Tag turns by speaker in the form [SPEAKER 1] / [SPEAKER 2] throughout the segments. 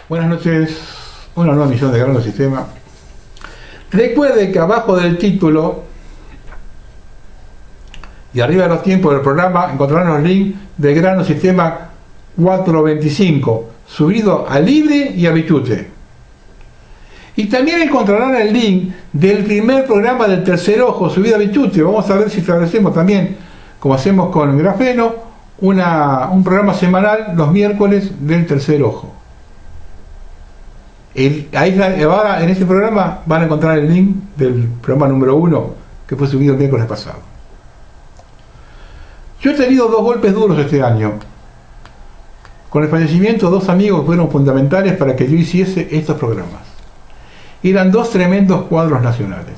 [SPEAKER 1] Buenas noches, una nueva emisión de Grano Sistema. Recuerde que abajo del título y arriba de los tiempos del programa encontrarán los links de Grano Sistema 425, subido a Libre y a Bichute. Y también encontrarán el link del primer programa del Tercer Ojo, subido a Bichute. Vamos a ver si establecemos también, como hacemos con Grafeno, un programa semanal los miércoles del Tercer Ojo. Ahora en este programa van a encontrar el link del programa número 1 que fue subido el miércoles pasado. Yo he tenido dos golpes duros este año. Con el fallecimiento de dos amigos que fueron fundamentales para que yo hiciese estos programas. Eran dos tremendos cuadros nacionales.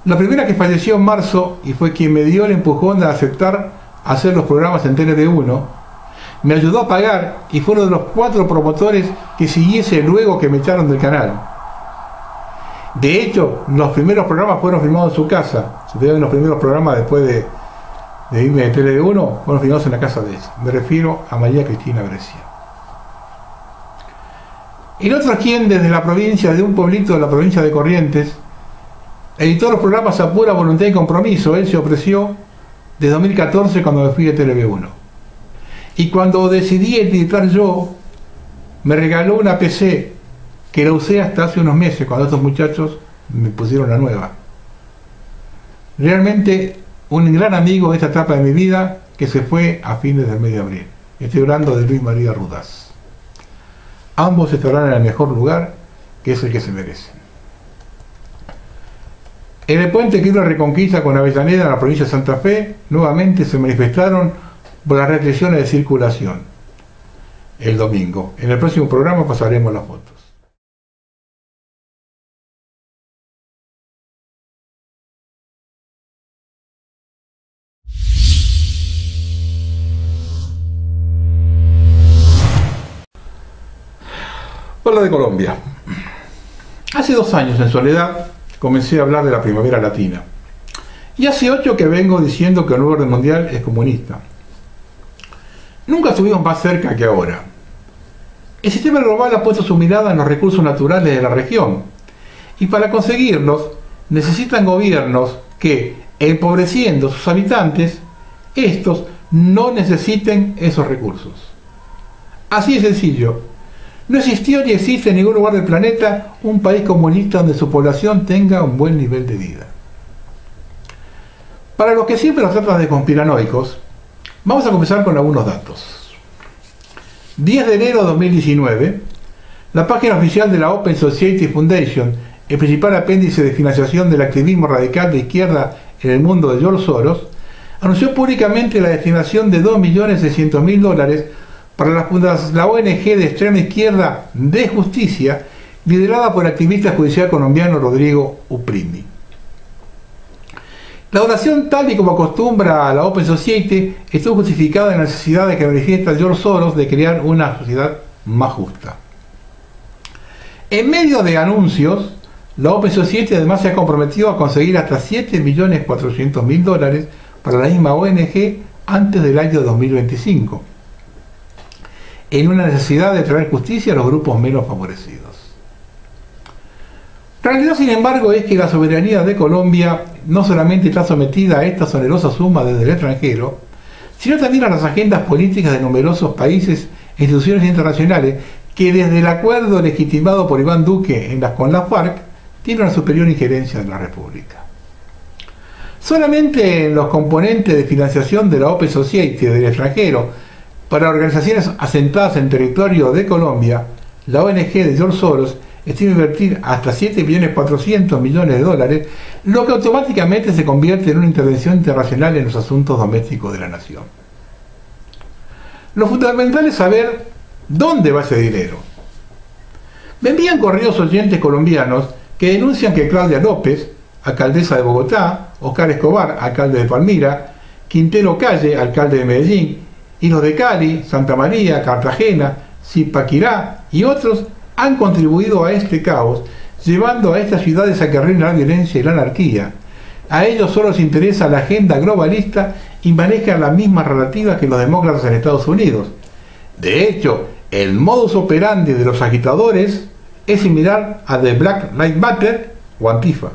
[SPEAKER 1] La primera, que falleció en marzo y fue quien me dio el empujón de aceptar hacer los programas en TLD1, me ayudó a pagar y fue uno de los 4 promotores que siguiese luego que me echaron del canal. De hecho, los primeros programas fueron filmados en su casa. Si ustedes ven los primeros programas después de irme de TLD1, fueron filmados en la casa de ella. Me refiero a María Cristina Brescia. El otro, quien desde la provincia, de un pueblito de la provincia de Corrientes, editó los programas a pura voluntad y compromiso. Él se ofreció desde 2014 cuando me fui de TLB1. Y cuando decidí editar yo, me regaló una PC que la usé hasta hace unos meses, cuando estos muchachos me pusieron la nueva. Realmente un gran amigo de esta etapa de mi vida, que se fue a fines del mes de abril. Estoy hablando de Luis María Rudaz. Ambos estarán en el mejor lugar, que es el que se merecen. En el puente que iba a Reconquista con Avellaneda, en la provincia de Santa Fe, nuevamente se manifestaron por las restricciones de circulación el domingo. En el próximo programa pasaremos las fotos. Hola de Colombia. Hace 2 años, en soledad, comencé a hablar de la primavera latina. Y hace 8 que vengo diciendo que el nuevo orden mundial es comunista. Nunca estuvimos más cerca que ahora. El sistema global ha puesto su mirada en los recursos naturales de la región, y para conseguirlos necesitan gobiernos que, empobreciendo a sus habitantes, estos no necesiten esos recursos. Así de sencillo. No existió ni existe en ningún lugar del planeta un país comunista donde su población tenga un buen nivel de vida. Para los que siempre los tratan de conspiranoicos, vamos a comenzar con algunos datos. 10 de enero de 2019, la página oficial de la Open Society Foundation, el principal apéndice de financiación del activismo radical de izquierda en el mundo de George Soros, anunció públicamente la destinación de $2.600.000 para la ONG de extrema izquierda de Justicia, liderada por el activista judicial colombiano Rodrigo Uprimi. La donación, tal y como acostumbra a la Open Society, estuvo justificada en la necesidad de que manifiesta George Soros de crear una sociedad más justa. En medio de anuncios, la Open Society además se ha comprometido a conseguir hasta $7.400.000 para la misma ONG antes del año 2025, en una necesidad de traer justicia a los grupos menos favorecidos. La realidad, sin embargo, es que la soberanía de Colombia no solamente está sometida a esta onerosa suma desde el extranjero, sino también a las agendas políticas de numerosos países e instituciones internacionales que, desde el acuerdo legitimado por Iván Duque con la FARC, tienen una superior injerencia en la República. Solamente en los componentes de financiación de la Open Society del extranjero para organizaciones asentadas en territorio de Colombia, la ONG de George Soros estima invertir hasta $7.400.000, lo que automáticamente se convierte en una intervención internacional en los asuntos domésticos de la nación. Lo fundamental es saber dónde va ese dinero. Me envían correos oyentes colombianos que denuncian que Claudia López, alcaldesa de Bogotá, Oscar Escobar, alcalde de Palmira, Quintero Calle, alcalde de Medellín, y los de Cali, Santa María, Cartagena, Zipaquirá y otros han contribuido a este caos, llevando a estas ciudades a que reine la violencia y la anarquía. A ellos solo les interesa la agenda globalista y manejan la misma narrativa que los demócratas en Estados Unidos. De hecho, el modus operandi de los agitadores es similar al de Black Lives Matter o Antifa.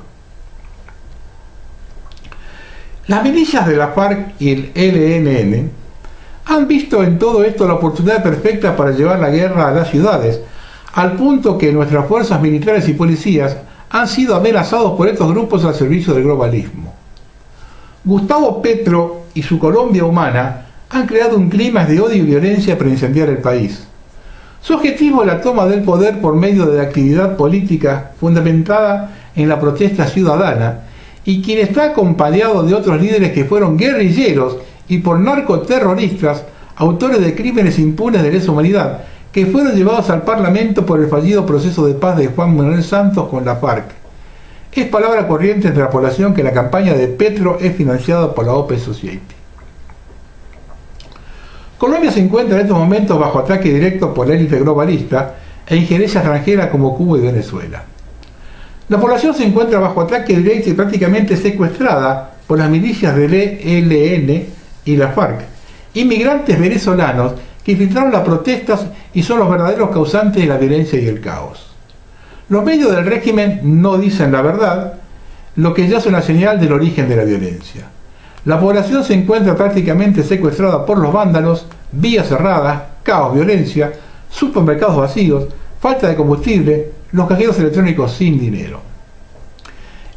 [SPEAKER 1] Las milicias de la FARC y el ELN han visto en todo esto la oportunidad perfecta para llevar la guerra a las ciudades, al punto que nuestras fuerzas militares y policías han sido amenazados por estos grupos al servicio del globalismo. Gustavo Petro y su Colombia humana han creado un clima de odio y violencia para incendiar el país. Su objetivo es la toma del poder por medio de la actividad política fundamentada en la protesta ciudadana, y quien está acompañado de otros líderes que fueron guerrilleros y por narcoterroristas, autores de crímenes impunes de lesa humanidad, que fueron llevados al Parlamento por el fallido proceso de paz de Juan Manuel Santos con la FARC. Es palabra corriente entre la población que la campaña de Petro es financiada por la Open Society. Colombia se encuentra en estos momentos bajo ataque directo por la élite globalista e injerencia extranjera como Cuba y Venezuela. La población se encuentra bajo ataque directo y prácticamente secuestrada por las milicias del ELN y la FARC, inmigrantes venezolanos que infiltraron las protestas y son los verdaderos causantes de la violencia y el caos. Los medios del régimen no dicen la verdad, lo que ya es una señal del origen de la violencia. La población se encuentra prácticamente secuestrada por los vándalos, vías cerradas, caos, violencia, supermercados vacíos, falta de combustible, los cajeros electrónicos sin dinero.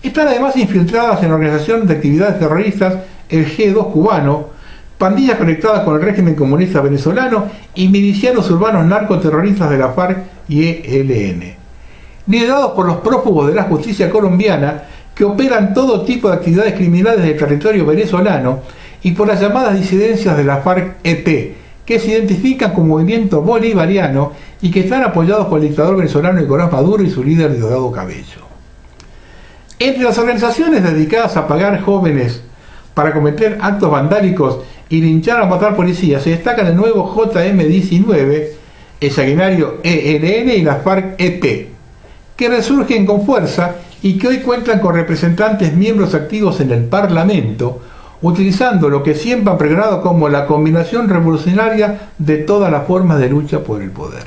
[SPEAKER 1] Están además infiltradas en la organización de actividades terroristas el G2 cubano, pandillas conectadas con el régimen comunista venezolano y milicianos urbanos narcoterroristas de la FARC y ELN, liderados por los prófugos de la justicia colombiana que operan todo tipo de actividades criminales del territorio venezolano y por las llamadas disidencias de la FARC-EP, que se identifican como movimiento bolivariano y que están apoyados por el dictador venezolano Nicolás Maduro y su líder Diosdado Cabello. Entre las organizaciones dedicadas a pagar jóvenes para cometer actos vandálicos y linchar o matar policías se destacan el nuevo JM-19, el sanguinario ELN y la FARC-EP, que resurgen con fuerza y que hoy cuentan con representantes miembros activos en el Parlamento, utilizando lo que siempre han pregonado como la combinación revolucionaria de todas las formas de lucha por el poder.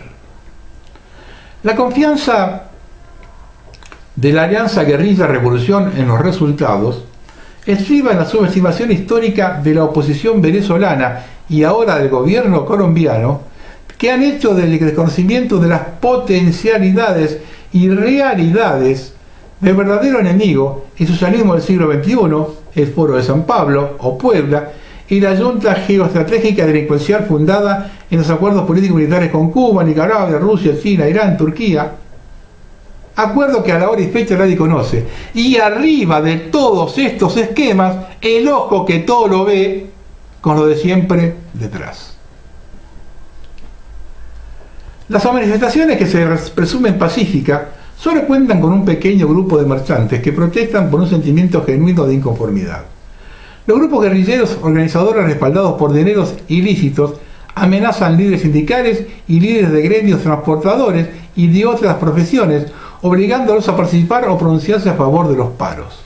[SPEAKER 1] La confianza de la alianza guerrilla-revolución en los resultados estriba en la subestimación histórica de la oposición venezolana y ahora del gobierno colombiano, que han hecho del desconocimiento de las potencialidades y realidades del verdadero enemigo el socialismo del siglo XXI, el Foro de San Pablo o Puebla, y la Junta Geoestratégica Delincuencial fundada en los acuerdos políticos militares con Cuba, Nicaragua, Rusia, China, Irán, Turquía, acuerdo que a la hora y fecha nadie conoce. Y arriba de todos estos esquemas, el ojo que todo lo ve, con lo de siempre detrás. Las manifestaciones que se presumen pacíficas solo cuentan con un pequeño grupo de marchantes que protestan por un sentimiento genuino de inconformidad. Los grupos guerrilleros organizadores respaldados por dineros ilícitos amenazan líderes sindicales y líderes de gremios transportadores y de otras profesiones, obligándolos a participar o pronunciarse a favor de los paros.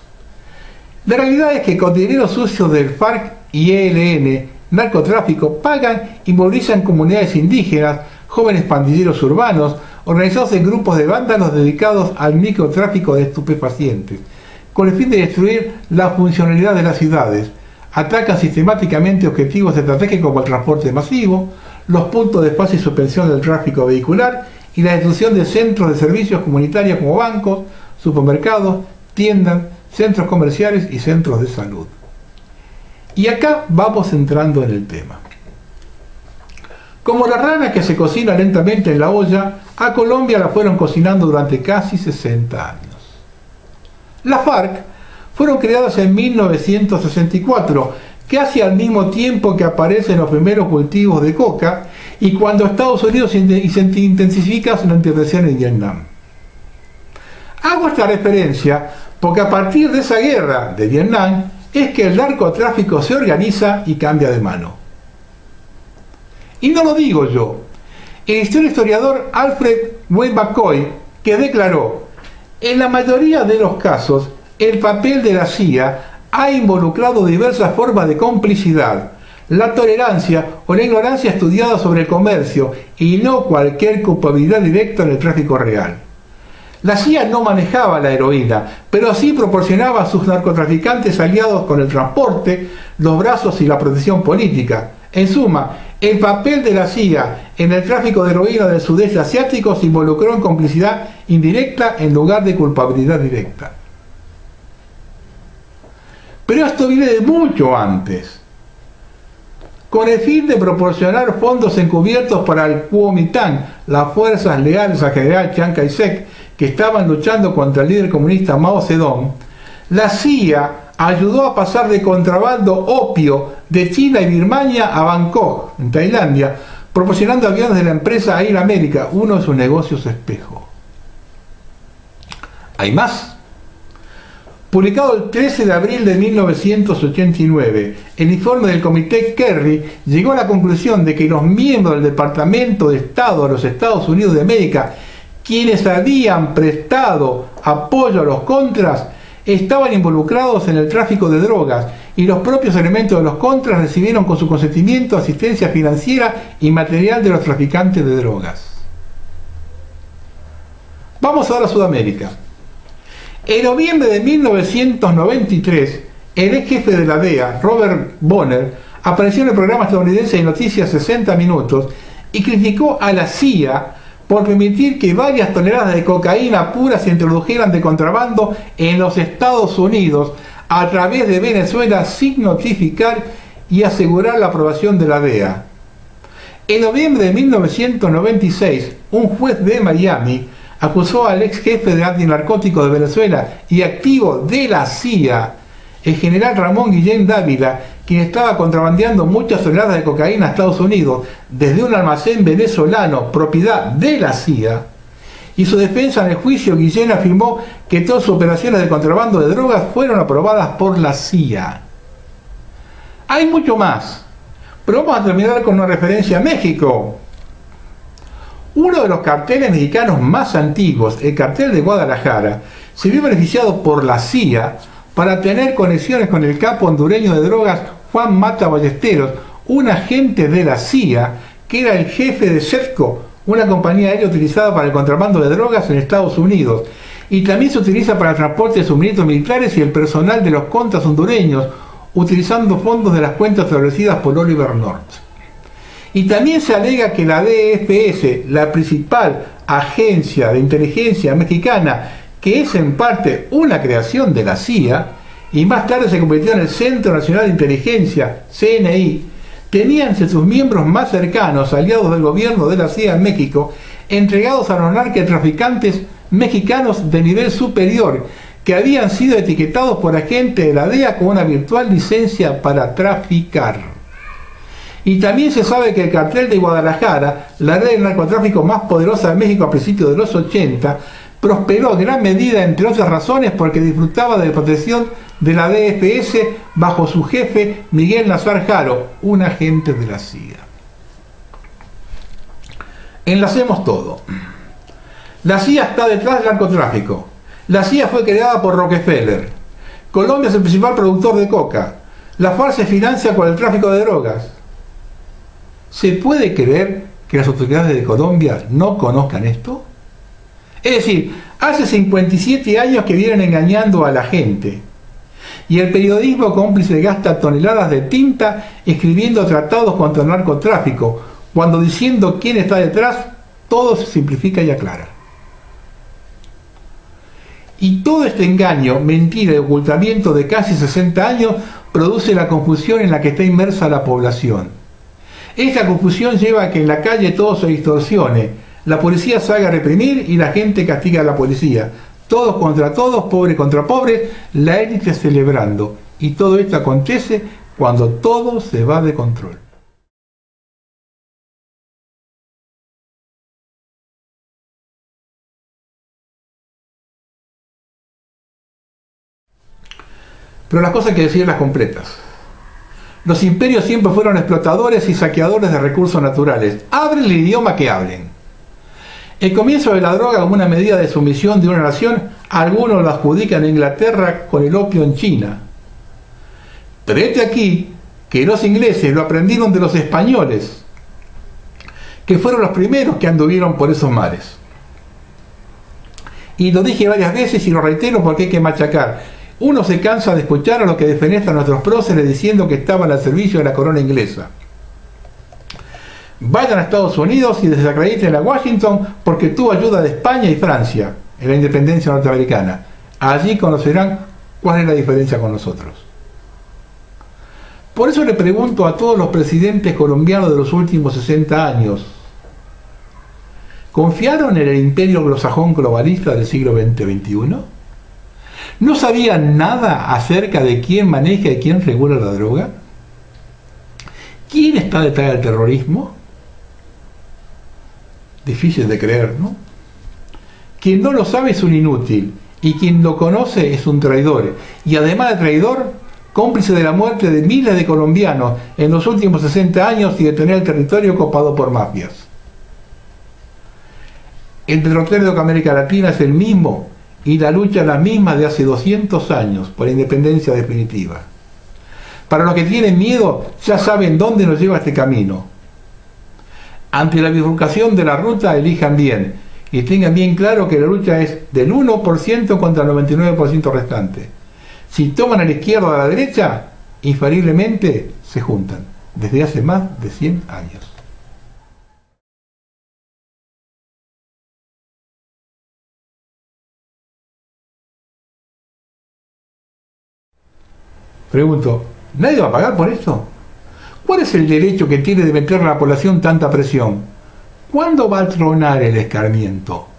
[SPEAKER 1] La realidad es que con dinero sucio del FARC y ELN, narcotráfico, pagan y movilizan comunidades indígenas, jóvenes pandilleros urbanos, organizados en grupos de vándalos dedicados al microtráfico de estupefacientes, con el fin de destruir la funcionalidad de las ciudades. Atacan sistemáticamente objetivos estratégicos como el transporte masivo, los puntos de fácil suspensión del tráfico vehicular y la destrucción de centros de servicios comunitarios como bancos, supermercados, tiendas, centros comerciales y centros de salud. Y acá vamos entrando en el tema. Como la rana que se cocina lentamente en la olla, a Colombia la fueron cocinando durante casi 60 años. Las FARC fueron creadas en 1964, casi al mismo tiempo que aparecen los primeros cultivos de coca y cuando Estados Unidos intensifica su intervención en Vietnam. Hago esta referencia porque a partir de esa guerra de Vietnam es que el narcotráfico se organiza y cambia de mano. Y no lo digo yo. El historiador Alfred Wade McCoy, que declaró: en la mayoría de los casos, el papel de la CIA ha involucrado diversas formas de complicidad, la tolerancia o la ignorancia estudiada sobre el comercio y no cualquier culpabilidad directa en el tráfico real. La CIA no manejaba la heroína, pero sí proporcionaba a sus narcotraficantes aliados con el transporte, los brazos y la protección política. En suma, el papel de la CIA en el tráfico de heroína del sudeste asiático se involucró en complicidad indirecta en lugar de culpabilidad directa. Pero esto viene de mucho antes. Con el fin de proporcionar fondos encubiertos para el Kuomintang, las fuerzas leales al general Chiang Kai-shek, que estaban luchando contra el líder comunista Mao Zedong, la CIA ayudó a pasar de contrabando opio de China y Birmania a Bangkok, en Tailandia, proporcionando aviones de la empresa Air America, uno de sus negocios espejo. ¿Hay más? Publicado el 13 de abril de 1989, el informe del Comité Kerry llegó a la conclusión de que los miembros del Departamento de Estado de los Estados Unidos de América, quienes habían prestado apoyo a los contras, estaban involucrados en el tráfico de drogas y los propios elementos de los contras recibieron con su consentimiento asistencia financiera y material de los traficantes de drogas. Vamos ahora a Sudamérica. En noviembre de 1993, el ex jefe de la DEA, Robert Bonner, apareció en el programa estadounidense de noticias 60 Minutos y criticó a la CIA por permitir que varias toneladas de cocaína pura se introdujeran de contrabando en los Estados Unidos a través de Venezuela sin notificar y asegurar la aprobación de la DEA. En noviembre de 1996, un juez de Miami acusó al ex jefe de antinarcóticos de Venezuela y activo de la CIA, el general Ramón Guillén Dávila, quien estaba contrabandeando muchas toneladas de cocaína a Estados Unidos desde un almacén venezolano propiedad de la CIA, y su defensa en el juicio, Guillén afirmó que todas sus operaciones de contrabando de drogas fueron aprobadas por la CIA. Hay mucho más, pero vamos a terminar con una referencia a México. Uno de los carteles mexicanos más antiguos, el cartel de Guadalajara, se vio beneficiado por la CIA para tener conexiones con el capo hondureño de drogas Juan Mata Ballesteros, un agente de la CIA que era el jefe de Serco, una compañía aérea utilizada para el contrabando de drogas en Estados Unidos, y también se utiliza para el transporte de suministros militares y el personal de los contras hondureños, utilizando fondos de las cuentas establecidas por Oliver North. Y también se alega que la DFS, la principal agencia de inteligencia mexicana, que es en parte una creación de la CIA, y más tarde se convirtió en el Centro Nacional de Inteligencia, CNI, tenía entre sus miembros más cercanos, aliados del gobierno de la CIA en México, entregados a los narcotraficantes mexicanos de nivel superior, que habían sido etiquetados por agentes de la DEA con una virtual licencia para traficar. Y también se sabe que el cartel de Guadalajara, la red de narcotráfico más poderosa de México a principios de los 80, prosperó en gran medida, entre otras razones, porque disfrutaba de la protección de la DFS bajo su jefe Miguel Nazar Jaro, un agente de la CIA. Enlacemos todo. La CIA está detrás del narcotráfico. La CIA fue creada por Rockefeller. Colombia es el principal productor de coca. La FARC se financia con el tráfico de drogas. ¿Se puede creer que las autoridades de Colombia no conozcan esto? Es decir, hace 57 años que vienen engañando a la gente. Y el periodismo cómplice gasta toneladas de tinta escribiendo tratados contra el narcotráfico, cuando diciendo quién está detrás, todo se simplifica y aclara. Y todo este engaño, mentira y ocultamiento de casi 60 años produce la confusión en la que está inmersa la población. Esta confusión lleva a que en la calle todo se distorsione, la policía salga a reprimir y la gente castiga a la policía. Todos contra todos, pobre contra pobre, la élite celebrando. Y todo esto acontece cuando todo se va de control. Pero las cosas hay que decirlas completas. Los imperios siempre fueron explotadores y saqueadores de recursos naturales. Hablen el idioma que hablen. El comienzo de la droga como una medida de sumisión de una nación, algunos lo adjudican a Inglaterra con el opio en China. Pero este aquí que los ingleses lo aprendieron de los españoles, que fueron los primeros que anduvieron por esos mares. Y lo dije varias veces y lo reitero porque hay que machacar. Uno se cansa de escuchar a los que defenestran a nuestros próceres diciendo que estaban al servicio de la corona inglesa. Vayan a Estados Unidos y desacrediten a Washington porque tuvo ayuda de España y Francia en la independencia norteamericana. Allí conocerán cuál es la diferencia con nosotros. Por eso le pregunto a todos los presidentes colombianos de los últimos 60 años, ¿confiaron en el imperio anglosajón globalista del siglo XX-XXI? ¿No sabían nada acerca de quién maneja y quién regula la droga? ¿Quién está detrás del terrorismo? Difícil de creer, ¿no? Quien no lo sabe es un inútil, y quien lo conoce es un traidor. Y además de traidor, cómplice de la muerte de miles de colombianos en los últimos 60 años y de tener el territorio copado por mafias. El derrotero de América Latina es el mismo, y la lucha es la misma de hace 200 años por la independencia definitiva. Para los que tienen miedo, ya saben dónde nos lleva este camino. Ante la bifurcación de la ruta, elijan bien y tengan bien claro que la lucha es del 1% contra el 99% restante. Si toman a la izquierda o a la derecha, infaliblemente se juntan, desde hace más de 100 años. Pregunto, ¿nadie va a pagar por esto? ¿Cuál es el derecho que tiene de meter a la población tanta presión? ¿Cuándo va a tronar el escarmiento?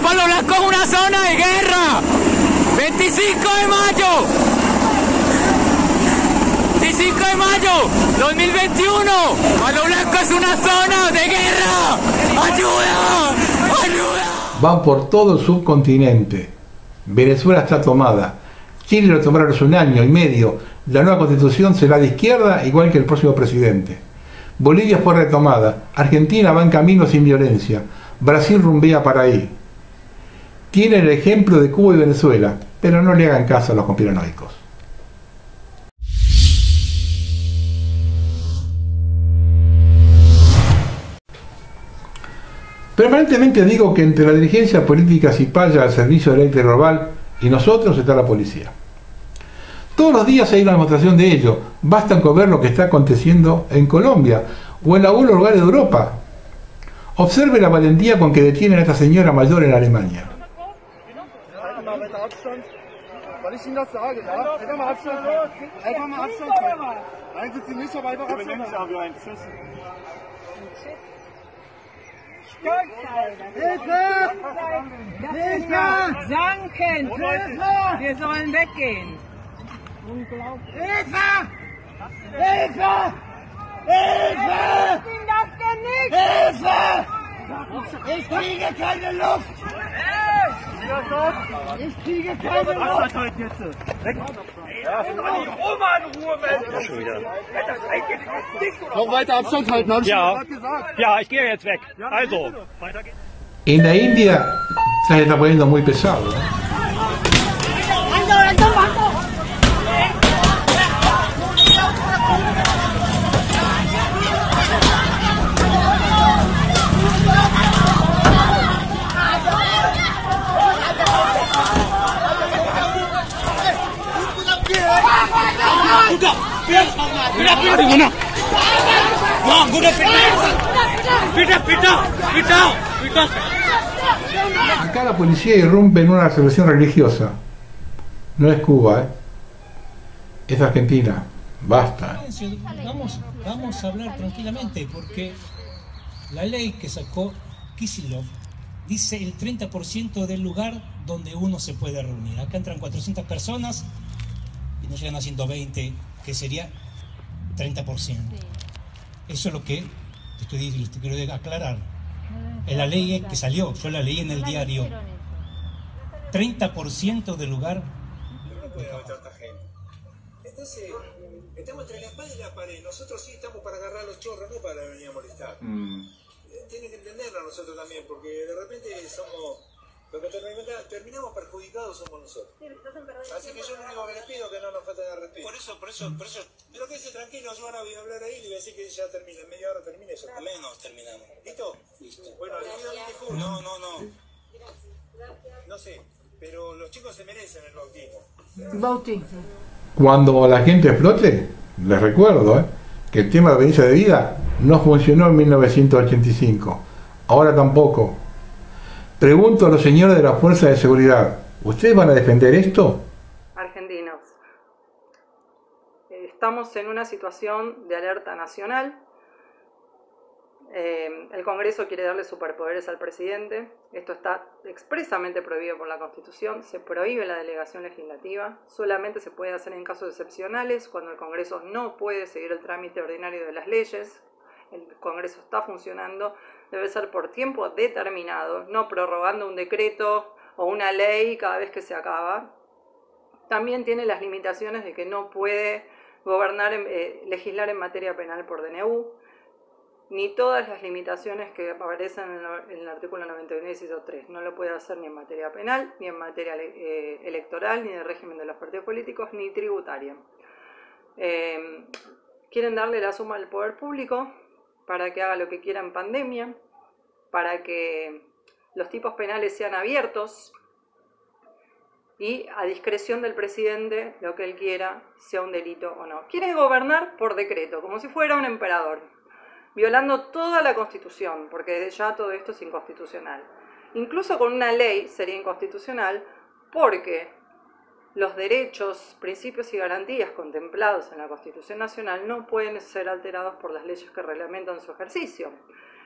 [SPEAKER 2] Palo Blanco es una zona de guerra. 25 de mayo. 25 de mayo 2021. Palo Blanco es una zona de guerra. ¡Ayuda! ¡Ayuda!
[SPEAKER 1] Van por todo el subcontinente. Venezuela está tomada. Chile lo tomaron hace 1 año y medio. La nueva constitución será de izquierda, igual que el próximo presidente. Bolivia fue retomada. Argentina va en camino sin violencia. Brasil rumbea para ahí. Tienen el ejemplo de Cuba y Venezuela, pero no le hagan caso a los conspiranoicos. Permanentemente digo que entre la dirigencia política cipaya al servicio de la ley global y nosotros está la policía. Todos los días hay una demostración de ello. Basta con ver lo que está aconteciendo en Colombia o en algunos lugares de Europa. Observe la valentía con que detienen a esta señora mayor en Alemania.
[SPEAKER 3] Danken! Wir sollen weggehen! Hilfe! Hilfe! Hilfe! Das Genick! Hilfe! Ich kriege keine Luft! Ich kriege keine Luft!
[SPEAKER 4] Noch weiter Abstand halten, habe ich
[SPEAKER 5] gerade gesagt. Ja, ich gehe jetzt weg. Also, weiter geht's.
[SPEAKER 1] En la India se está poniendo muy pesado, ¿no? Acá la policía irrumpe en una celebración religiosa. No es Cuba, es Argentina. Basta.
[SPEAKER 6] Vamos a hablar tranquilamente, porque la ley que sacó Kicillof dice el 30% del lugar donde uno se puede reunir. Acá entran 400 personas y no llegan a 120, que sería 30%. Eso es lo que te quiero aclarar. En la ley que salió, yo la leí en el diario. 30% del lugar.
[SPEAKER 7] No puede haber tanta gente. Entonces, estamos entre la espada y la pared. Nosotros sí estamos para agarrar los chorros, no para venir a molestar. Tienen que entenderlo nosotros también, porque de repente somos... Lo que terminamos perjudicados somos nosotros. Así que yo lo único que les pido es que no nos falten de respeto. Por eso. Pero quédese tranquilo, yo ahora voy a hablar ahí y le voy a decir que ya termina, en media hora termina eso. Menos terminamos. ¿Listo? Listo. Bueno, le pido mi disculpa. No. No sé, pero los chicos se merecen el bautismo.
[SPEAKER 1] Cuando la gente explote, les recuerdo que el tema de la obediencia de vida no funcionó en 1985. Ahora tampoco. Pregunto a los señores de la Fuerza de Seguridad, ¿ustedes van a defender esto?
[SPEAKER 8] Argentinos, estamos en una situación de alerta nacional. El Congreso quiere darle superpoderes al presidente. Esto está expresamente prohibido por la Constitución. Se prohíbe la delegación legislativa. Solamente se puede hacer en casos excepcionales, cuando el Congreso no puede seguir el trámite ordinario de las leyes. El Congreso está funcionando. Debe ser por tiempo determinado, no prorrogando un decreto o una ley cada vez que se acaba. También tiene las limitaciones de que no puede legislar en materia penal por DNU, ni todas las limitaciones que aparecen en el artículo 91, inciso 3. No lo puede hacer ni en materia penal, ni en materia electoral, ni de régimen de los partidos políticos, ni tributaria. Quieren darle la suma al poder público para que haga lo que quiera en pandemia, para que los tipos penales sean abiertos y a discreción del presidente, lo que él quiera, sea un delito o no. Quiere gobernar por decreto, como si fuera un emperador, violando toda la Constitución, porque ya todo esto es inconstitucional. Incluso con una ley sería inconstitucional, porque los derechos, principios y garantías contemplados en la Constitución Nacional no pueden ser alterados por las leyes que reglamentan su ejercicio.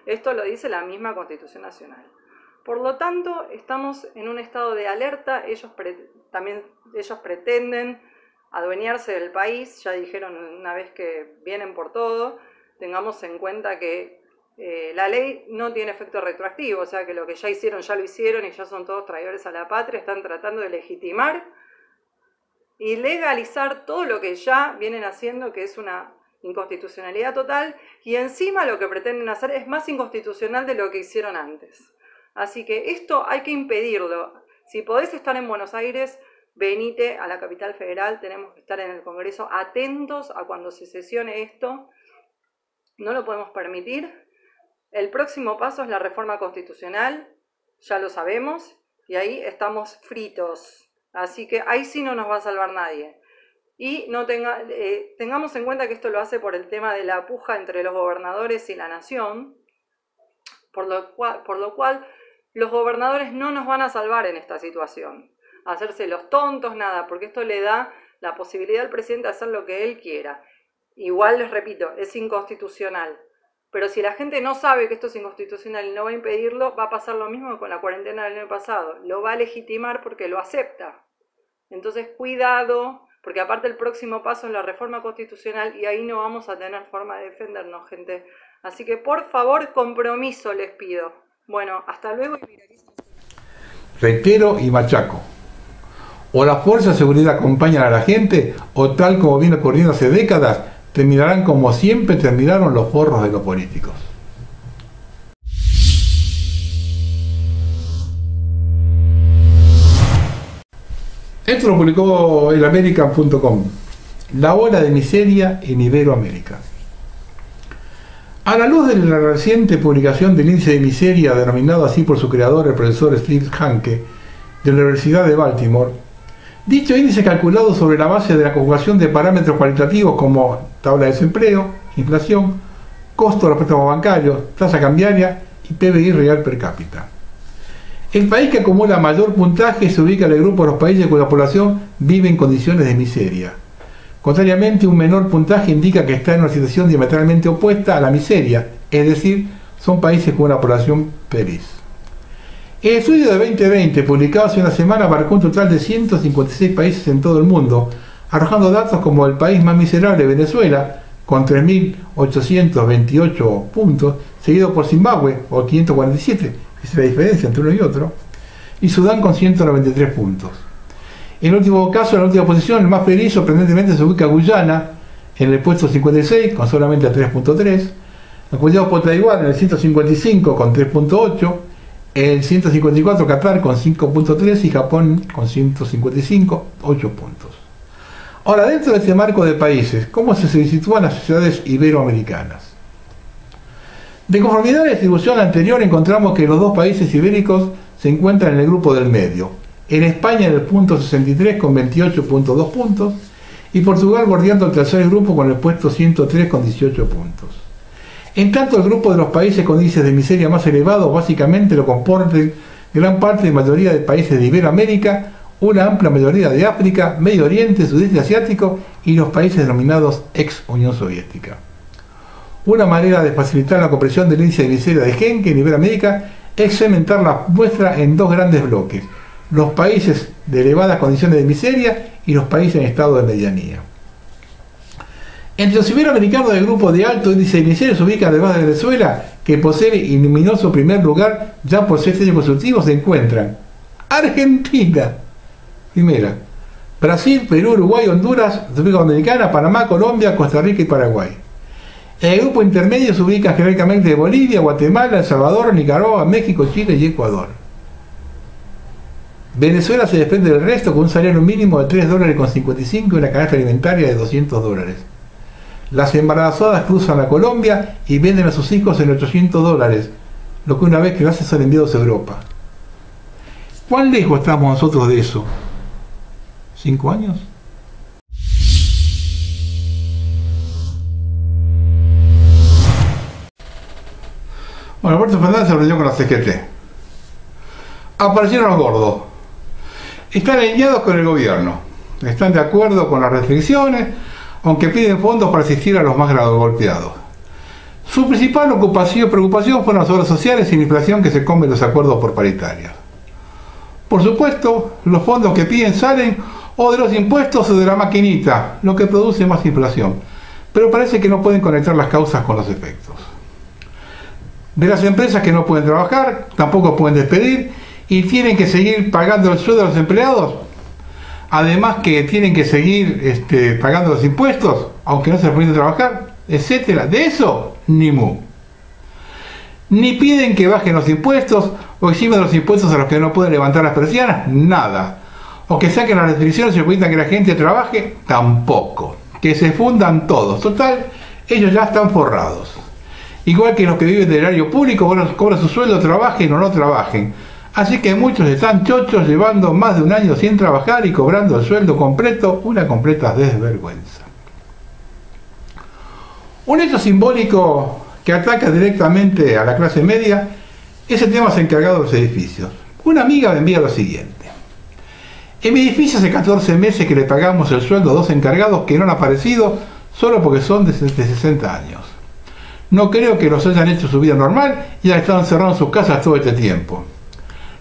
[SPEAKER 8] Esto lo dice la misma Constitución Nacional. Por lo tanto, estamos en un estado de alerta. Ellos pretenden adueñarse del país. Ya dijeron una vez que vienen por todo. Tengamos en cuenta que la ley no tiene efecto retroactivo, o sea que lo que ya hicieron, ya lo hicieron y ya son todos traidores a la patria. Están tratando de legitimar y legalizar todo lo que ya vienen haciendo, que es una inconstitucionalidad total, y encima lo que pretenden hacer es más inconstitucional de lo que hicieron antes. Así que esto hay que impedirlo. Si podés estar en Buenos Aires, venite a la capital federal. Tenemos que estar en el Congreso atentos a cuando se sesione esto. No lo podemos permitir. El próximo paso es la reforma constitucional, ya lo sabemos, y ahí estamos fritos. Así que ahí sí no nos va a salvar nadie. Y tengamos en cuenta que esto lo hace por el tema de la puja entre los gobernadores y la nación, por lo cual los gobernadores no nos van a salvar en esta situación. Hacerse los tontos, nada, porque esto le da la posibilidad al presidente de hacer lo que él quiera. Igual les repito, es inconstitucional. Pero si la gente no sabe que esto es inconstitucional y no va a impedirlo, va a pasar lo mismo que con la cuarentena del año pasado. Lo va a legitimar porque lo acepta. Entonces, cuidado, porque aparte el próximo paso es la reforma constitucional y ahí no vamos a tener forma de defendernos, gente. Así que, por favor, compromiso les pido. Bueno, hasta luego y viralizo.
[SPEAKER 1] Reitero y machaco. O las fuerzas de seguridad acompañan a la gente, o tal como viene ocurriendo hace décadas, terminarán como siempre terminaron los forros de los políticos. Esto lo publicó el American.com. La ola de miseria en Iberoamérica. A la luz de la reciente publicación del índice de miseria, denominado así por su creador, el profesor Steve Hanke, de la Universidad de Baltimore, dicho índice calculado sobre la base de la conjugación de parámetros cualitativos como tabla de desempleo, inflación, costo de los préstamos bancarios, tasa cambiaria y PBI real per cápita. El país que acumula mayor puntaje se ubica en el grupo de los países cuya población vive en condiciones de miseria. Contrariamente, un menor puntaje indica que está en una situación diametralmente opuesta a la miseria, es decir, son países con una población feliz. El estudio de 2020, publicado hace una semana, abarcó un total de 156 países en todo el mundo, arrojando datos como el país más miserable, Venezuela, con 3.828 puntos, seguido por Zimbabue, o 547, esa es la diferencia entre uno y otro, y Sudán con 193 puntos. En el último caso, en la última posición, el más feliz, sorprendentemente, se ubica Guyana, en el puesto 56, con solamente 3.3, apoyado por Taiwán en el 155, con 3.8, el 154 Qatar con 5.3 y Japón con 155, 8 puntos. Ahora, dentro de este marco de países, ¿cómo se sitúan las sociedades iberoamericanas? De conformidad a la distribución anterior, encontramos que los dos países ibéricos se encuentran en el grupo del medio. En España en el punto 63 con 28.2 puntos y Portugal bordeando el tercer grupo con el puesto 103 con 18 puntos. En tanto, el grupo de los países con índices de miseria más elevados básicamente lo comportan gran parte de mayoría de países de Iberoamérica, una amplia mayoría de África, Medio Oriente, Sudeste Asiático y los países denominados ex Unión Soviética. Una manera de facilitar la comprensión del índice de miseria de Henke en Iberoamérica es segmentar la muestra en dos grandes bloques: los países de elevadas condiciones de miseria y los países en estado de medianía. Entre los iberoamericanos del grupo de alto índice de miseria se ubica, además de Venezuela, que posee el luminoso primer lugar ya por 7 años consecutivos, se encuentran Argentina, primera, Brasil, Perú, Uruguay, Honduras, República Dominicana, Panamá, Colombia, Costa Rica y Paraguay. En el grupo intermedio se ubican jerárquicamente Bolivia, Guatemala, El Salvador, Nicaragua, México, Chile y Ecuador. Venezuela se desprende del resto con un salario mínimo de $3.55 y una canasta alimentaria de $200. Las embarazadas cruzan a Colombia y venden a sus hijos en $800, lo que una vez que nacen son enviados a Europa. ¿Cuán lejos estamos nosotros de eso? ¿5 años? Bueno, Alberto Fernández se reunió con la CGT. Aparecieron los gordos. Están alineados con el gobierno. Están de acuerdo con las restricciones, aunque piden fondos para asistir a los más golpeados. Su principal preocupación fueron las obras sociales y la inflación que se come los acuerdos por paritarias. Por supuesto, los fondos que piden salen o de los impuestos o de la maquinita, lo que produce más inflación. Pero parece que no pueden conectar las causas con los efectos. De las empresas que no pueden trabajar, tampoco pueden despedir y tienen que seguir pagando el sueldo a los empleados. Además que tienen que seguir pagando los impuestos, aunque no se les permite trabajar, etcétera. De eso, ni mu. Ni piden que bajen los impuestos o eximen los impuestos a los que no pueden levantar las persianas, nada. O que saquen las restricciones y permitan que la gente trabaje, tampoco. Que se fundan todos. Total, ellos ya están forrados. Igual que los que viven del erario público, cobran su sueldo, trabajen o no trabajen. Así que muchos están chochos llevando más de un año sin trabajar y cobrando el sueldo completo, una completa desvergüenza. Un hecho simbólico que ataca directamente a la clase media es el tema de los encargados de los edificios. Una amiga me envía lo siguiente: en mi edificio hace 14 meses que le pagamos el sueldo a 2 encargados que no han aparecido solo porque son de 60 años. No creo que los hayan hecho su vida normal y han estado encerrados en sus casas todo este tiempo.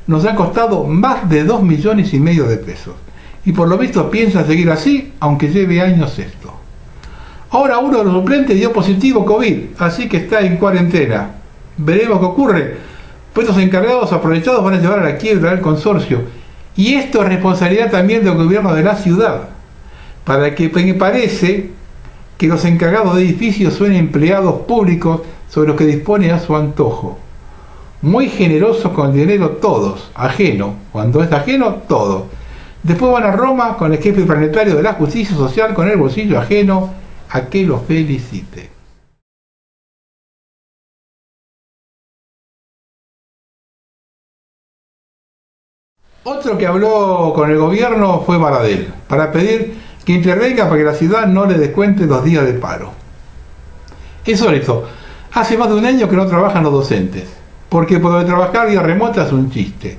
[SPEAKER 1] Nos ha costado más de 2,5 millones de pesos. Y por lo visto piensa seguir así, aunque lleve años esto. Ahora uno de los suplentes dio positivo COVID, así que está en cuarentena. Veremos qué ocurre. Pues los encargados aprovechados van a llevar a la quiebra del consorcio. Y esto es responsabilidad también del gobierno de la ciudad. Para que parece que los encargados de edificios son empleados públicos sobre los que dispone a su antojo. Muy generosos con el dinero todos, ajeno, cuando es ajeno, todo. Después van a Roma con el jefe planetario de la justicia social con el bolsillo ajeno, a que los felicite. Otro que habló con el gobierno fue Baradel, para pedir que intervenga para que la ciudad no le descuente los días de paro. Es insólito, hace más de un año que no trabajan los docentes. Porque poder trabajar vía remota es un chiste,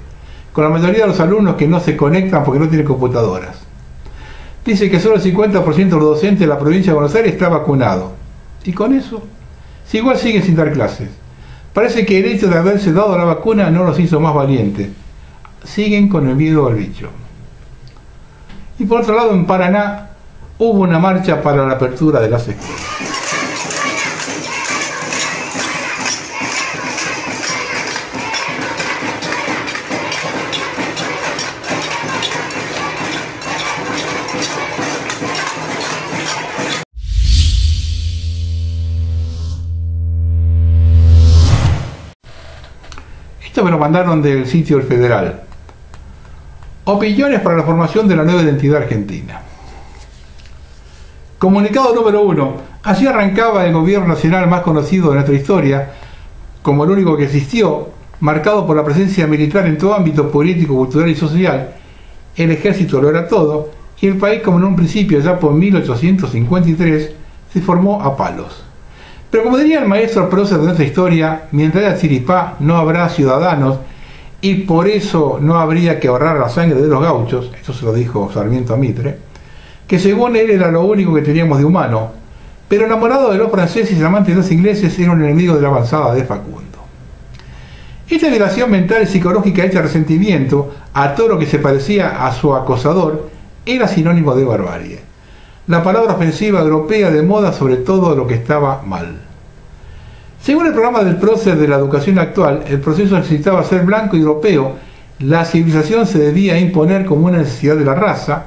[SPEAKER 1] con la mayoría de los alumnos que no se conectan porque no tienen computadoras. Dice que solo el 50% de los docentes de la provincia de Buenos Aires está vacunado. Y con eso, si igual siguen sin dar clases. Parece que el hecho de haberse dado la vacuna no los hizo más valientes. Siguen con el miedo al bicho. Y por otro lado, en Paraná hubo una marcha para la apertura de las escuelas. Esto me lo mandaron del sitio del Federal. Opiniones para la formación de la nueva identidad argentina. Comunicado número 1. Así arrancaba el gobierno nacional más conocido de nuestra historia, como el único que existió, marcado por la presencia militar en todo ámbito político, cultural y social. El ejército lo era todo, y el país, como en un principio ya por 1853, se formó a palos. Pero como diría el maestro prócer de nuestra historia, mientras haya chiripá no habrá ciudadanos, y por eso no habría que ahorrar la sangre de los gauchos, esto se lo dijo Sarmiento a Mitre, que según él era lo único que teníamos de humano, pero enamorado de los franceses y amante de los ingleses era un enemigo de la avanzada de Facundo. Esta violación mental y psicológica hecha resentimiento a todo lo que se parecía a su acosador era sinónimo de barbarie. La palabra ofensiva europea de moda sobre todo lo que estaba mal. Según el programa del prócer de la educación actual, el proceso necesitaba ser blanco y europeo. La civilización se debía imponer como una necesidad de la raza,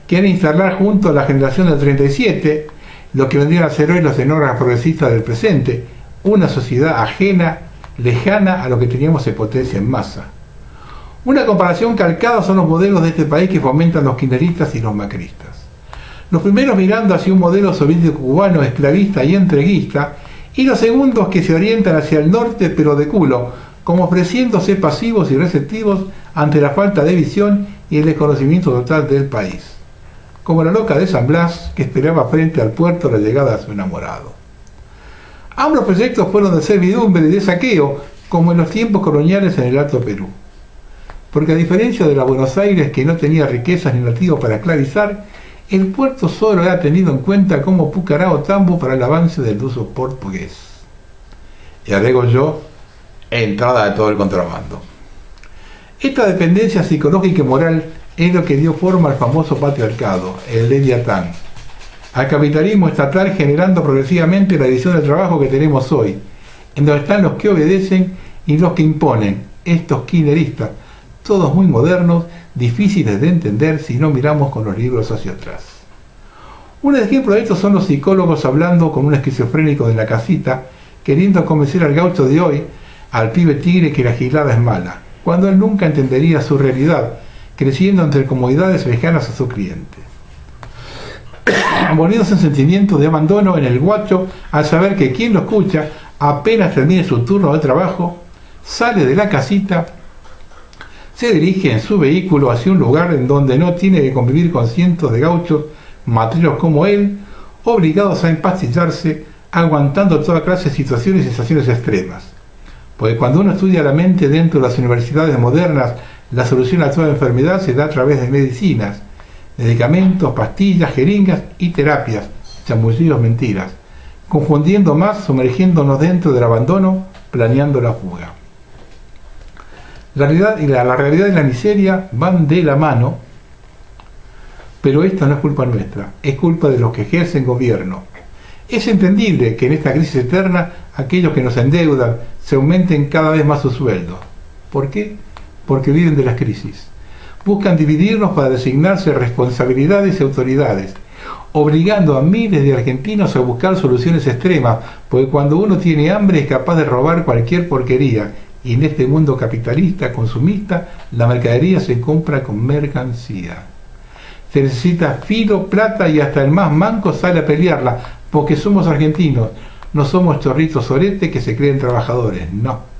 [SPEAKER 1] que era instalar junto a la generación del 37, lo que vendrían a ser hoy los etnógrafos progresistas del presente, una sociedad ajena, lejana a lo que teníamos en potencia en masa. Una comparación calcada son los modelos de este país que fomentan los kirchneristas y los macristas. Los primeros mirando hacia un modelo soviético-cubano esclavista y entreguista, y los segundos que se orientan hacia el norte pero de culo, como ofreciéndose pasivos y receptivos ante la falta de visión y el desconocimiento total del país. Como la loca de San Blas que esperaba frente al puerto la llegada de su enamorado. Ambos proyectos fueron de servidumbre y de saqueo, como en los tiempos coloniales en el Alto Perú. Porque a diferencia de la Buenos Aires, que no tenía riquezas ni nativos para esclavizar, el puerto solo era tenido en cuenta como Pucará o Tambo para el avance del uso portugués. Y agrego yo, entrada de todo el contrabando. Esta dependencia psicológica y moral es lo que dio forma al famoso patriarcado, el Leviatán, al capitalismo estatal, generando progresivamente la división del trabajo que tenemos hoy, en donde están los que obedecen y los que imponen, estos kirchneristas, todos muy modernos, difíciles de entender si no miramos con los libros hacia atrás. Un ejemplo de esto son los psicólogos hablando con un esquizofrénico de la casita, queriendo convencer al gaucho de hoy, al pibe tigre, que la gilada es mala, cuando él nunca entendería su realidad, creciendo entre comodidades lejanas a su cliente. Volviéndose un sentimiento de abandono en el guacho al saber que quien lo escucha, apenas termine su turno de trabajo, sale de la casita, se dirige en su vehículo hacia un lugar en donde no tiene que convivir con cientos de gauchos matreros como él, obligados a empastillarse, aguantando toda clase de situaciones y sensaciones extremas. Porque cuando uno estudia la mente dentro de las universidades modernas, la solución a toda enfermedad se da a través de medicinas, medicamentos, pastillas, jeringas y terapias, chamullidos, mentiras, confundiendo más, sumergiéndonos dentro del abandono, planeando la fuga. La realidad y la miseria van de la mano, pero esto no es culpa nuestra, es culpa de los que ejercen gobierno. Es entendible que en esta crisis eterna aquellos que nos endeudan se aumenten cada vez más sus sueldos. ¿Por qué? Porque viven de las crisis. Buscan dividirnos para designarse responsabilidades y autoridades, obligando a miles de argentinos a buscar soluciones extremas, porque cuando uno tiene hambre es capaz de robar cualquier porquería, y en este mundo capitalista, consumista, la mercadería se compra con mercancía. Se necesita filo, plata y hasta el más manco sale a pelearla, porque somos argentinos, no somos chorritos sorete que se creen trabajadores, no.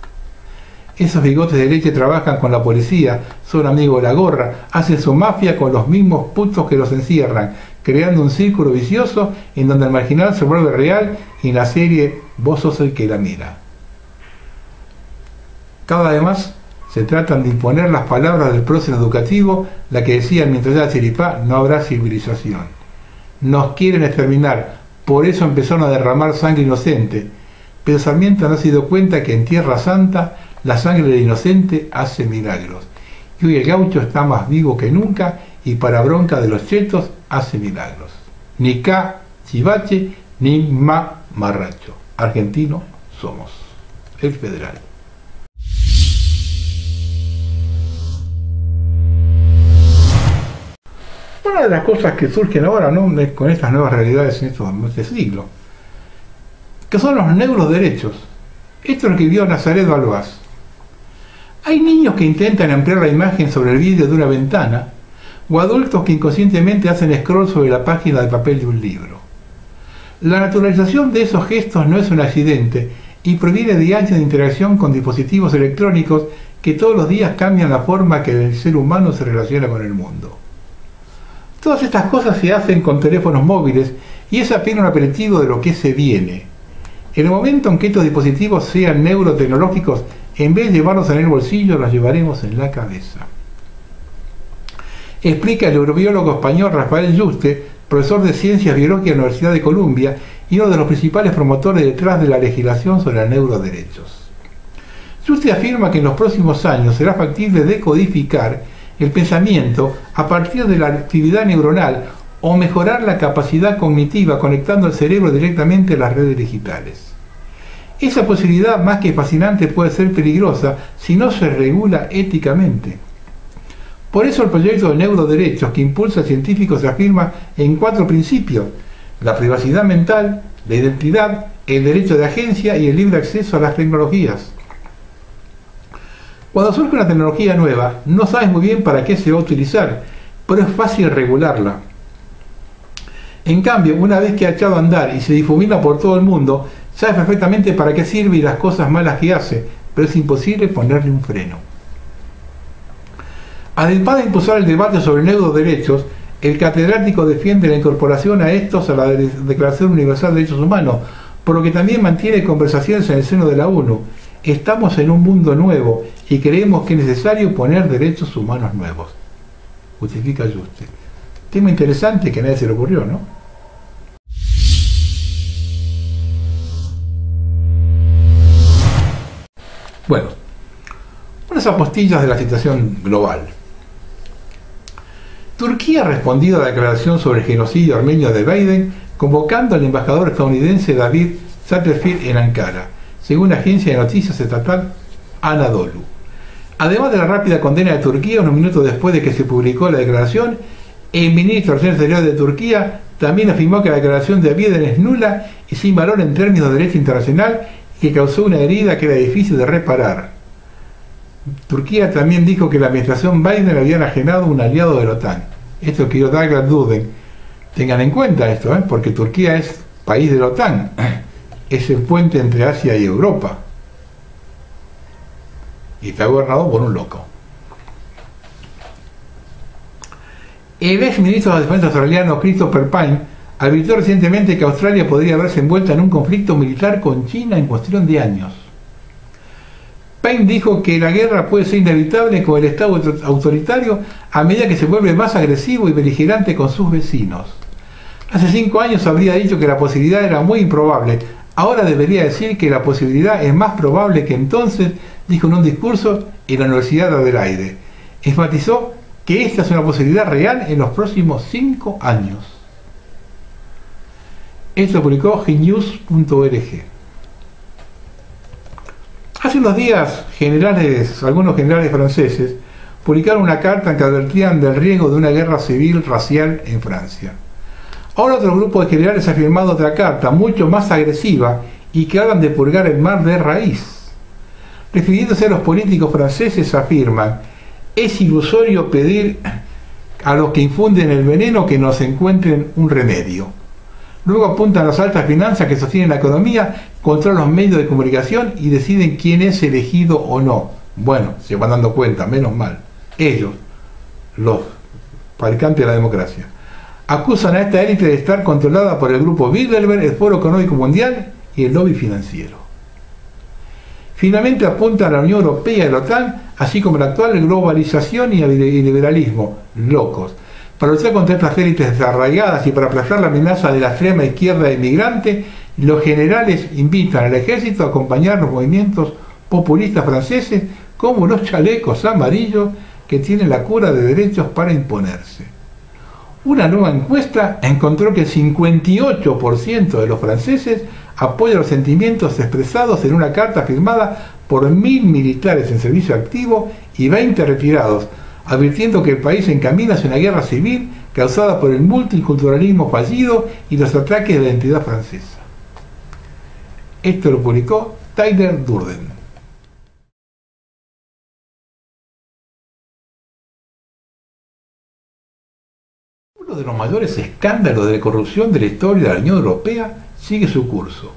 [SPEAKER 1] Esos bigotes de leche trabajan con la policía, son amigos de la gorra, hacen su mafia con los mismos putos que los encierran, creando un círculo vicioso en donde el marginal se vuelve real y en la serie vos sos el que la mira. Cada vez más se tratan de imponer las palabras del prócer educativo, la que decía mientras haya chiripá no habrá civilización. Nos quieren exterminar, por eso empezaron a derramar sangre inocente. pero Sarmiento no se dio cuenta que en Tierra Santa la sangre del inocente hace milagros. Y hoy el gaucho está más vivo que nunca y para bronca de los chetos hace milagros. Ni K. Chivache, ni Ma. Marracho. Argentino somos. El Federal. Una de las cosas que surgen ahora, ¿no?, con estas nuevas realidades en este siglo, que son los neuroderechos. Esto es lo que vio Nazaret Balbás. Hay niños que intentan ampliar la imagen sobre el vidrio de una ventana, o adultos que inconscientemente hacen scroll sobre la página de papel de un libro. La naturalización de esos gestos no es un accidente y proviene de años de interacción con dispositivos electrónicos que todos los días cambian la forma que el ser humano se relaciona con el mundo. Todas estas cosas se hacen con teléfonos móviles y es apenas un aperitivo de lo que se viene. En el momento en que estos dispositivos sean neurotecnológicos, en vez de llevarlos en el bolsillo, los llevaremos en la cabeza. Explica el neurobiólogo español Rafael Yuste, profesor de Ciencias Biológicas de la Universidad de Columbia y uno de los principales promotores detrás de la legislación sobre los neuroderechos. Yuste afirma que en los próximos años será factible decodificar el pensamiento a partir de la actividad neuronal o mejorar la capacidad cognitiva conectando el cerebro directamente a las redes digitales. Esa posibilidad, más que fascinante, puede ser peligrosa si no se regula éticamente. Por eso el proyecto de neuroderechos que impulsa a científicos se afirma en 4 principios: la privacidad mental, la identidad, el derecho de agencia y el libre acceso a las tecnologías. Cuando surge una tecnología nueva, no sabes muy bien para qué se va a utilizar, pero es fácil regularla. En cambio, una vez que ha echado a andar y se difumina por todo el mundo, sabes perfectamente para qué sirve y las cosas malas que hace, pero es imposible ponerle un freno. Además de impulsar el debate sobre neuroderechos, el catedrático defiende la incorporación a estos a la Declaración Universal de Derechos Humanos, por lo que también mantiene conversaciones en el seno de la ONU. Estamos en un mundo nuevo y creemos que es necesario poner derechos humanos nuevos. Justifica Yuste. Tema interesante que a nadie se le ocurrió, ¿no? Bueno, unas apostillas de la situación global. Turquía ha respondido a la declaración sobre el genocidio armenio de Biden, convocando al embajador estadounidense David Satterfield en Ankara, según la agencia de noticias estatal Anadolu. Además de la rápida condena de Turquía, unos minutos después de que se publicó la declaración, el ministro de Relaciones Exteriores de Turquía también afirmó que la declaración de Biden es nula y sin valor en términos de derecho internacional y que causó una herida que era difícil de reparar. Turquía también dijo que la administración Biden había enajenado un aliado de la OTAN. Esto que Douglas Duden. Tengan en cuenta esto, porque Turquía es país de la OTAN. Es el puente entre Asia y Europa. Y está gobernado por un loco. El ex ministro de Defensa australiano Christopher Pyne advirtió recientemente que Australia podría verse envuelta en un conflicto militar con China en cuestión de años. Pyne dijo que la guerra puede ser inevitable con el Estado autoritario a medida que se vuelve más agresivo y beligerante con sus vecinos. Hace 5 años habría dicho que la posibilidad era muy improbable. Ahora debería decir que la posibilidad es más probable que entonces, dijo en un discurso en la Universidad de Adelaide. Enfatizó que esta es una posibilidad real en los próximos 5 años. Esto publicó gnews.org. Hace unos días, algunos generales franceses publicaron una carta en que advertían del riesgo de una guerra civil racial en Francia. Ahora otro grupo de generales ha firmado otra carta, mucho más agresiva, y que hablan de purgar el mar de raíz. Refiriéndose a los políticos franceses, afirman: es ilusorio pedir a los que infunden el veneno que nos encuentren un remedio. Luego apuntan a las altas finanzas que sostienen la economía, controlan los medios de comunicación y deciden quién es elegido o no. Bueno, se van dando cuenta, menos mal. Ellos, los fabricantes de la democracia, acusan a esta élite de estar controlada por el grupo Bilderberg, el Foro Económico Mundial y el lobby financiero. Finalmente apunta a la Unión Europea y la OTAN, así como la actual globalización y liberalismo, locos, para luchar contra estas élites desarraigadas y para aplazar la amenaza de la extrema izquierda inmigrante, Los generales invitan al ejército a acompañar los movimientos populistas franceses como los chalecos amarillos que tienen la cura de derechos para imponerse. Una nueva encuesta encontró que el 58% de los franceses apoya los sentimientos expresados en una carta firmada por 1000 militares en servicio activo y 20 retirados, advirtiendo que el país se encamina hacia una guerra civil causada por el multiculturalismo fallido y los ataques de la identidad francesa. Esto lo publicó Tyler Durden. Uno de los mayores escándalos de corrupción de la historia de la Unión Europea sigue su curso.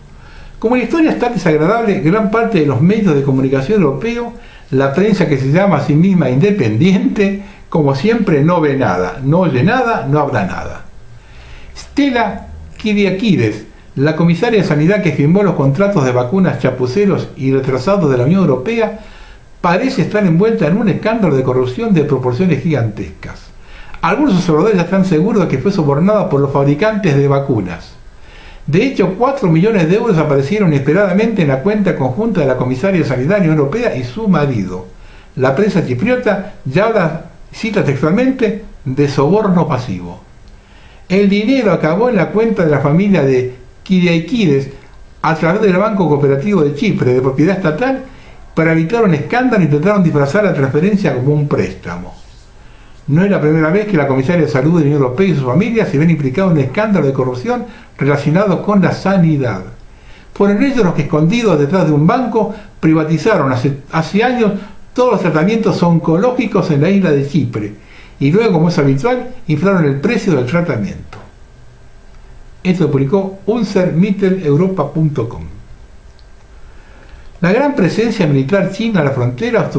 [SPEAKER 1] Como la historia es tan desagradable, gran parte de los medios de comunicación europeos, la prensa que se llama a sí misma independiente, como siempre no ve nada, no oye nada, no habla nada. Stella Kyriakides, la comisaria de Sanidad que firmó los contratos de vacunas chapuceros y retrasados de la Unión Europea, parece estar envuelta en un escándalo de corrupción de proporciones gigantescas. Algunos observadores ya están seguros de que fue sobornada por los fabricantes de vacunas. De hecho, 4 millones de euros aparecieron inesperadamente en la cuenta conjunta de la comisaria de Sanidad de la Unión Europea y su marido. La prensa chipriota ya habla, cita textualmente, de soborno pasivo. El dinero acabó en la cuenta de la familia de Kyriakides a través del Banco Cooperativo de Chipre, de propiedad estatal. Para evitar un escándalo intentaron disfrazar la transferencia como un préstamo. No es la primera vez que la comisaria de Salud de la Unión Europea y su familia se ven implicados en un escándalo de corrupción relacionado con la sanidad. Fueron ellos los que, escondidos detrás de un banco, privatizaron hace años todos los tratamientos oncológicos en la isla de Chipre y luego, como es habitual, inflaron el precio del tratamiento. Esto lo publicó unsermitteleuropa.com. La gran presencia militar china a la frontera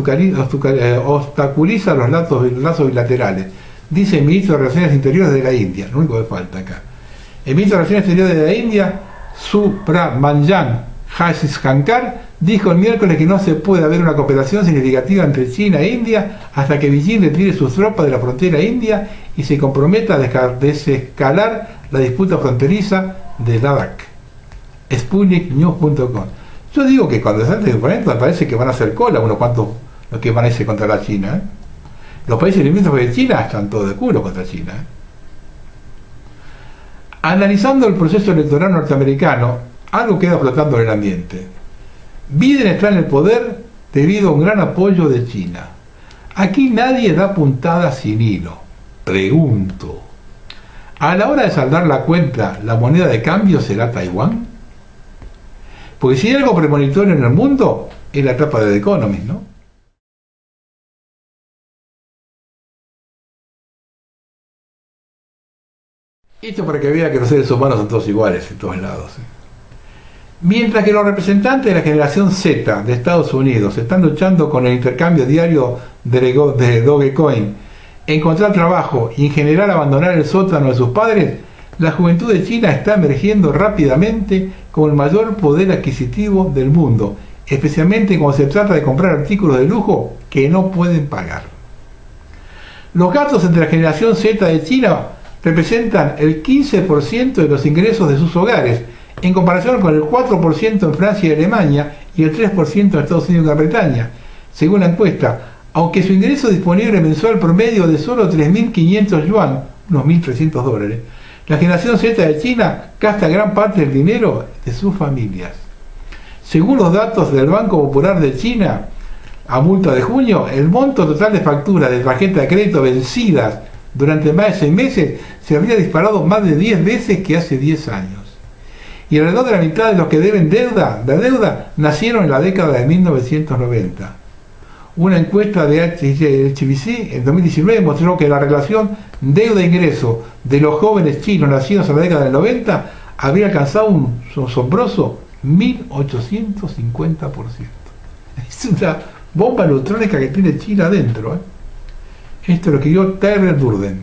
[SPEAKER 1] obstaculiza los lazos bilaterales, dice el ministro de Relaciones Interiores de la India, lo único que falta acá. El ministro de Relaciones Exteriores de la India, Subrahmanyam Jaishankar, dijo el miércoles que no se puede haber una cooperación significativa entre China e India hasta que Beijing retire sus tropas de la frontera india y se comprometa a desescalar la disputa fronteriza de Ladakh. SputnikNews.com. Yo digo que cuando están de oponentes me parece que van a hacer cola unos cuantos los que van a irse contra la China. Los países limítrofes de China están todos de culo contra China. Analizando el proceso electoral norteamericano, algo queda flotando en el ambiente. Biden está en el poder debido a un gran apoyo de China. Aquí nadie da puntada sin hilo. Pregunto, ¿a la hora de saldar la cuenta, la moneda de cambio será Taiwán? Porque si hay algo premonitorio en el mundo, es la etapa de The Economist, ¿no? Esto para que vea que los seres humanos son todos iguales en todos lados. Mientras que los representantes de la generación Z de Estados Unidos están luchando con el intercambio diario de Dogecoin, encontrar trabajo y en general abandonar el sótano de sus padres, la juventud de China está emergiendo rápidamente como el mayor poder adquisitivo del mundo, especialmente cuando se trata de comprar artículos de lujo que no pueden pagar. Los gastos entre la generación Z de China representan el 15% de los ingresos de sus hogares, en comparación con el 4% en Francia y Alemania y el 3% en Estados Unidos y Gran Bretaña, según la encuesta, aunque su ingreso disponible mensual promedio de solo 3.500 yuan, unos $1.300, la generación Z de China gasta gran parte del dinero de sus familias. Según los datos del Banco Popular de China, a multa de junio, el monto total de facturas de tarjeta de crédito vencidas durante más de 6 meses se habría disparado más de 10 veces que hace 10 años. Y alrededor de la mitad de los que deben deuda nacieron en la década de 1990. Una encuesta de HSBC en 2019 mostró que la relación deuda-ingreso de los jóvenes chinos nacidos en la década del 90 había alcanzado un asombroso 1850%. Es una bomba neutrónica que tiene China adentro. Esto lo escribió Tyler Durden.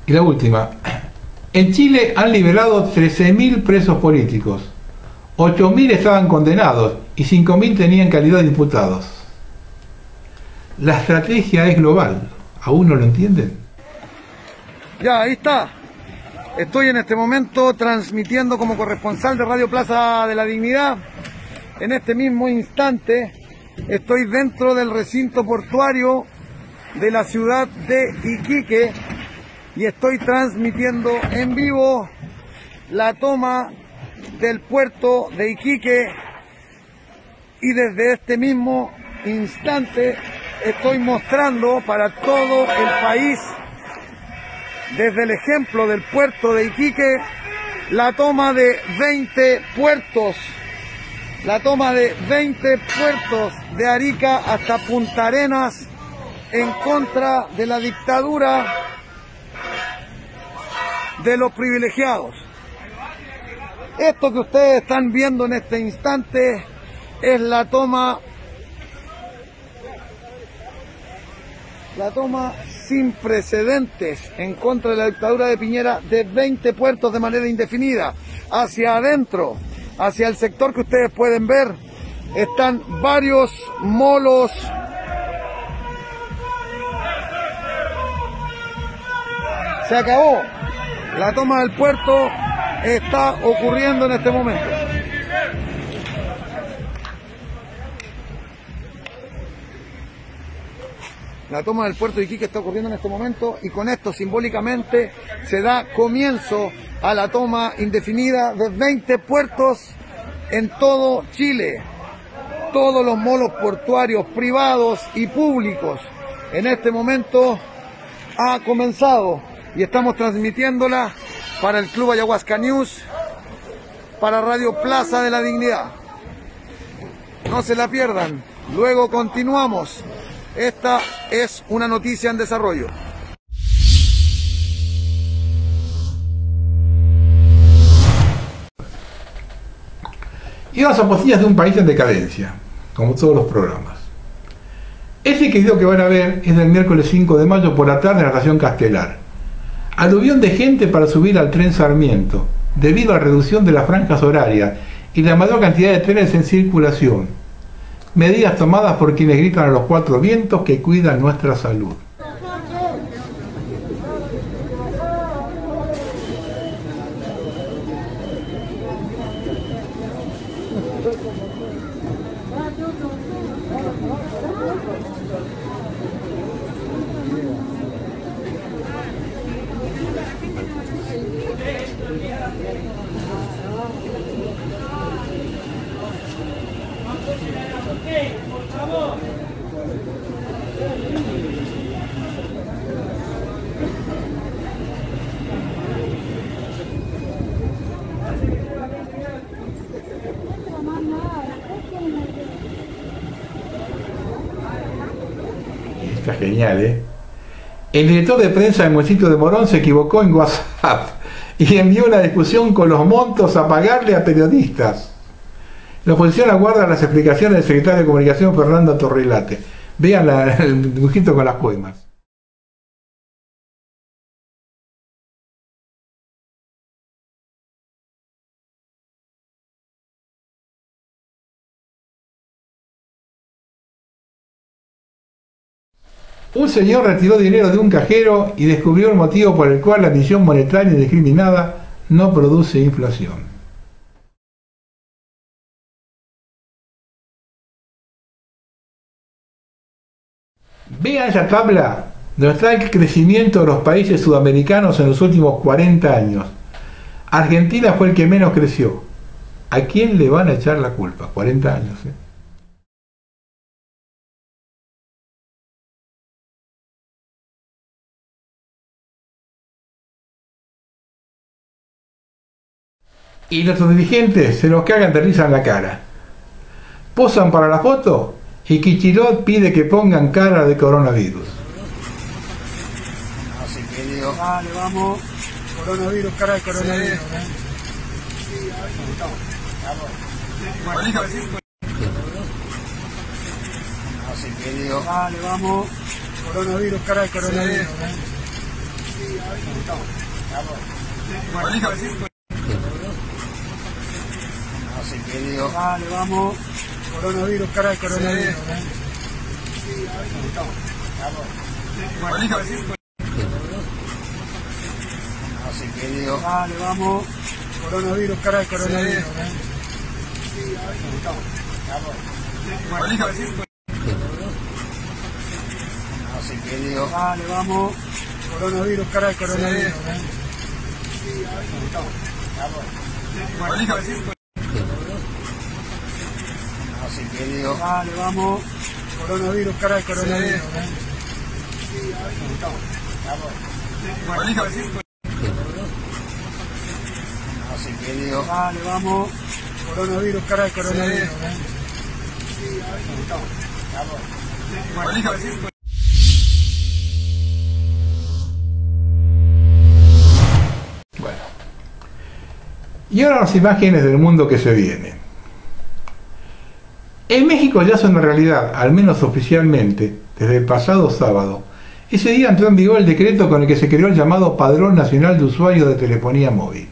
[SPEAKER 1] Y la última. En Chile han liberado 13.000 presos políticos. 8.000 estaban condenados y 5.000 tenían calidad de imputados. La estrategia es global. ¿Aún no lo entienden?
[SPEAKER 4] Ya, ahí está.
[SPEAKER 9] Estoy en este momento transmitiendo como corresponsal de Radio Plaza de la Dignidad. En este mismo instante estoy dentro del recinto portuario de la ciudad de Iquique y estoy transmitiendo en vivo la toma del puerto de Iquique, y desde este mismo instante estoy mostrando para todo el país, desde el ejemplo del puerto de Iquique, la toma de 20 puertos, de Arica hasta Punta Arenas, en contra de la dictadura de los privilegiados. Esto que ustedes están viendo en este instante es la toma sin precedentes en contra de la dictadura de Piñera de 20 puertos de manera indefinida. Hacia adentro, hacia el sector que ustedes pueden ver, están varios molos se acabó. La toma del puerto está ocurriendo en este momento. La toma del puerto de Iquique está ocurriendo en este momento, y con esto simbólicamente se da comienzo a la toma indefinida de 20 puertos en todo Chile. Todos los molos portuarios privados y públicos en este momento ha comenzado, y estamos transmitiéndola para el Club Ayahuasca News, para Radio Plaza de la Dignidad. No se la pierdan, luego continuamos. Esta es una noticia en desarrollo.
[SPEAKER 1] Y las apostillas de un país en decadencia, como todos los programas. Ese video que van a ver es del miércoles 5 de mayo por la tarde en la estación Castelar. Aluvión de gente para subir al tren Sarmiento, debido a la reducción de las franjas horarias y la mayor cantidad de trenes en circulación. Medidas tomadas por quienes gritan a los cuatro vientos que cuidan nuestra salud. Está genial, ¿eh? El director de prensa de Moncito de Morón se equivocó en WhatsApp y envió una discusión con los montos a pagarle a periodistas. La oposición aguarda las explicaciones del secretario de Comunicación Fernando Torrilate. Vean el dibujito con las coimas. Un señor retiró dinero de un cajero y descubrió el motivo por el cual la emisión monetaria indiscriminada no produce inflación. Vean esa tabla donde está el crecimiento de los países sudamericanos en los últimos 40 años. Argentina fue el que menos creció. ¿A quién le van a echar la culpa? 40 años, ¿eh? Y nuestros dirigentes se nos cagan de risa en la cara. Posan para la foto y Kicillof pide que pongan cara de coronavirus.
[SPEAKER 9] Así que digo, vale, vamos, coronavirus, cara de coronavirus. Así que digo, vale, vamos, coronavirus, cara de coronavirus. Así que digo, vale, vamos, coronavirus, cara de coronavirus. Así Dale, vamos. Coronavirus, cara de coronavirus. Dale, vamos. Coronavirus, cara de coronavirus. Dale, vamos. Coronavirus, cara de coronavirus. Dale, vamos. Coronavirus, cara de coronavirus.
[SPEAKER 1] Bueno. Y ahora las imágenes del mundo que se viene. En México ya son una realidad, al menos oficialmente, desde el pasado sábado. Ese día entró en vigor el decreto con el que se creó el llamado Padrón Nacional de Usuarios de Telefonía Móvil.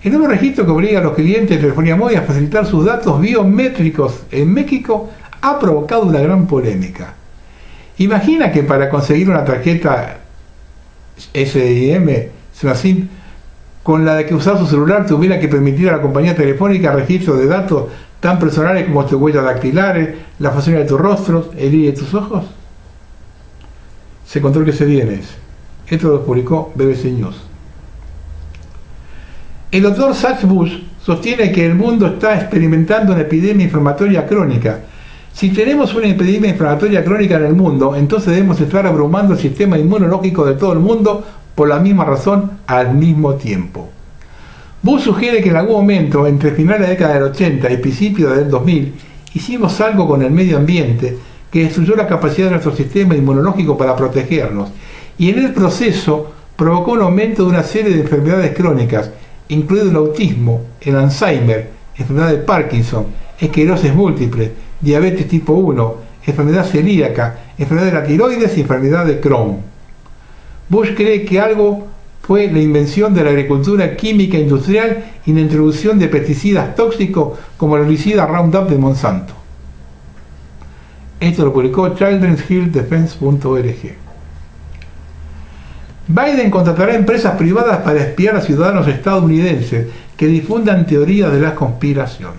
[SPEAKER 1] El nuevo registro que obliga a los clientes de telefonía móvil a facilitar sus datos biométricos en México ha provocado una gran polémica. Imagina que para conseguir una tarjeta SIM, una SIM, con la de que usar su celular tuviera que permitir a la compañía telefónica registro de datos tan personales como tus huellas dactilares, la facción de tu rostro, el iris de tus ojos. Se encontró que se viene. Esto lo publicó BBC News. El doctor Zach Bush sostiene que el mundo está experimentando una epidemia inflamatoria crónica. Si tenemos una epidemia inflamatoria crónica en el mundo, entonces debemos estar abrumando el sistema inmunológico de todo el mundo por la misma razón al mismo tiempo. Bush sugiere que en algún momento, entre finales de la década del 80 y principios del 2000, hicimos algo con el medio ambiente que destruyó la capacidad de nuestro sistema inmunológico para protegernos, y en el proceso provocó un aumento de una serie de enfermedades crónicas, incluido el autismo, el Alzheimer, enfermedad de Parkinson, esclerosis múltiple, diabetes tipo 1, enfermedad celíaca, enfermedad de la tiroides y enfermedad de Crohn. Bush cree que algo fue la invención de la agricultura química industrial y la introducción de pesticidas tóxicos como el herbicida Roundup de Monsanto. Esto lo publicó childrenshilldefense.org. Biden contratará empresas privadas para espiar a ciudadanos estadounidenses que difundan teorías de la conspiración.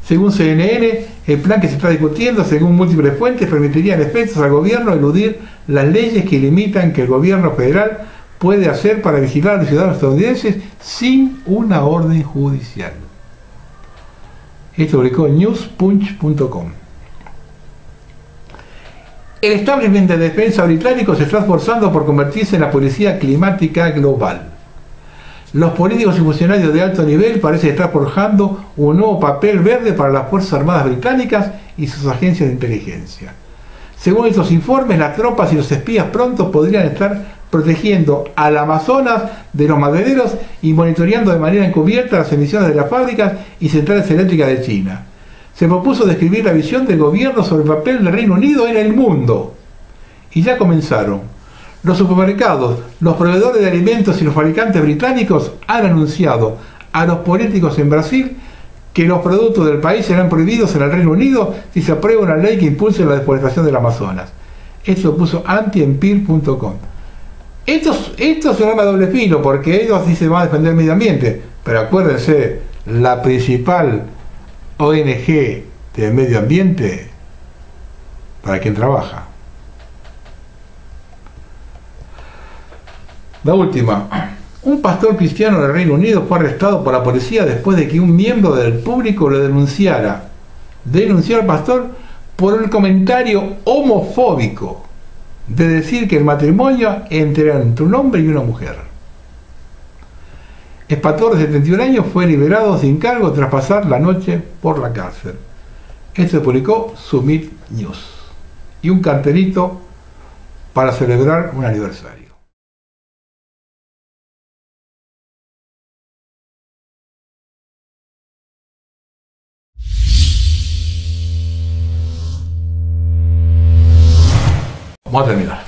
[SPEAKER 1] Según CNN, el plan que se está discutiendo, según múltiples fuentes, permitiría en efecto al gobierno eludir las leyes que limitan que el gobierno federal puede hacer para vigilar a los ciudadanos estadounidenses sin una orden judicial. Esto publicó newspunch.com. El establishment de defensa británico se está esforzando por convertirse en la policía climática global. Los políticos y funcionarios de alto nivel parecen estar forjando un nuevo papel verde para las Fuerzas Armadas británicas y sus agencias de inteligencia. Según estos informes, las tropas y los espías pronto podrían estar protegiendo al Amazonas de los madereros y monitoreando de manera encubierta las emisiones de las fábricas y centrales eléctricas de China. Se propuso describir la visión del gobierno sobre el papel del Reino Unido en el mundo. Y ya comenzaron. Los supermercados, los proveedores de alimentos y los fabricantes británicos han anunciado a los políticos en Brasil que los productos del país serán prohibidos en el Reino Unido si se aprueba una ley que impulse la deforestación del Amazonas. Esto lo puso antiempir.com. Esto es un arma de doble filo, porque ellos sí se van a defender el medio ambiente, pero acuérdense, la principal ONG del medio ambiente, ¿para quién trabaja? La última. Un pastor cristiano del Reino Unido fue arrestado por la policía después de que un miembro del público lo denunciara. Denunció al pastor por un comentario homofóbico de decir que el matrimonio era entre un hombre y una mujer. El pastor de 71 años fue liberado sin cargo tras pasar la noche por la cárcel. Esto se publicó Summit News. Y un cartelito para celebrar un aniversario. Vamos a terminar.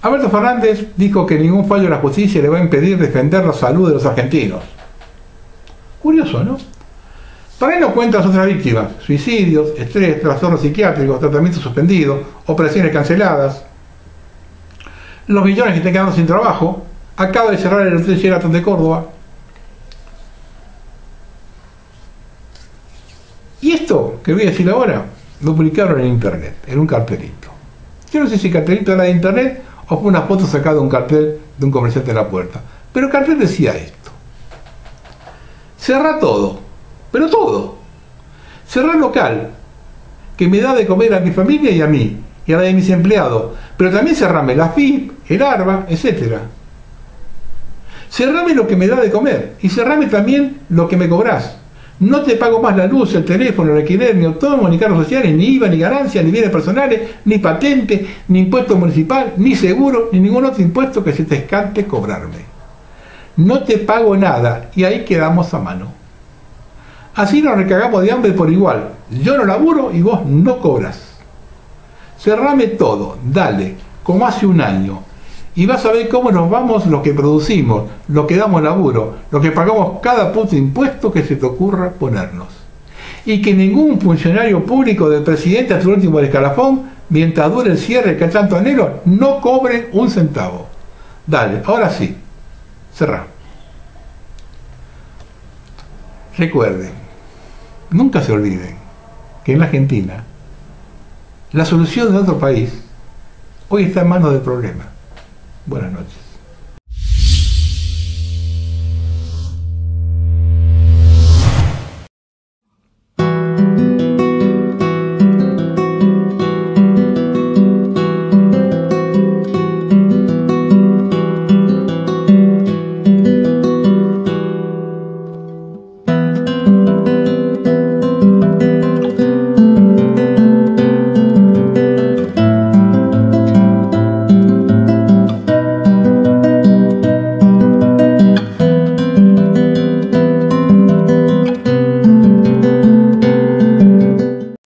[SPEAKER 1] Alberto Fernández dijo que ningún fallo de la justicia le va a impedir defender la salud de los argentinos. Curioso, ¿no? Para él no cuentan las otras víctimas: suicidios, estrés, trastornos psiquiátricos, tratamientos suspendidos, operaciones canceladas, los millones que están quedando sin trabajo, Acaba de cerrar el Hotel Sheraton de Córdoba. Y esto que voy a decir ahora, lo publicaron en internet, en un cartelito. Yo no sé si el cartelito era de internet o fue una foto sacada de un cartel de un comerciante en la puerta. Pero el cartel decía esto: cerrá todo, pero todo. Cerrá local, que me da de comer a mi familia y a mí, y a la de mis empleados. Pero también cerrame la FIP, el ARBA, etc. Cerrame lo que me da de comer y cerrame también lo que me cobrás. No te pago más la luz, el teléfono, el alquiler, ni autónomo, ni cargos sociales, ni IVA, ni ganancias, ni bienes personales, ni patente, ni impuesto municipal, ni seguro, ni ningún otro impuesto que se te escante cobrarme. No te pago nada y ahí quedamos a mano. Así nos recagamos de hambre por igual. Yo no laburo y vos no cobras. Cerrame todo, dale, como hace un año. Y vas a ver cómo nos vamos lo que producimos, lo que damos laburo, lo que pagamos cada puto impuesto que se te ocurra ponernos. Y que ningún funcionario público del presidente hasta el último escalafón, mientras dure el cierre que tanto anhelo, no cobre un centavo. Dale, ahora sí, cerrá. Recuerden, nunca se olviden que en la Argentina la solución de otro país hoy está en manos del problema. Buenas noches.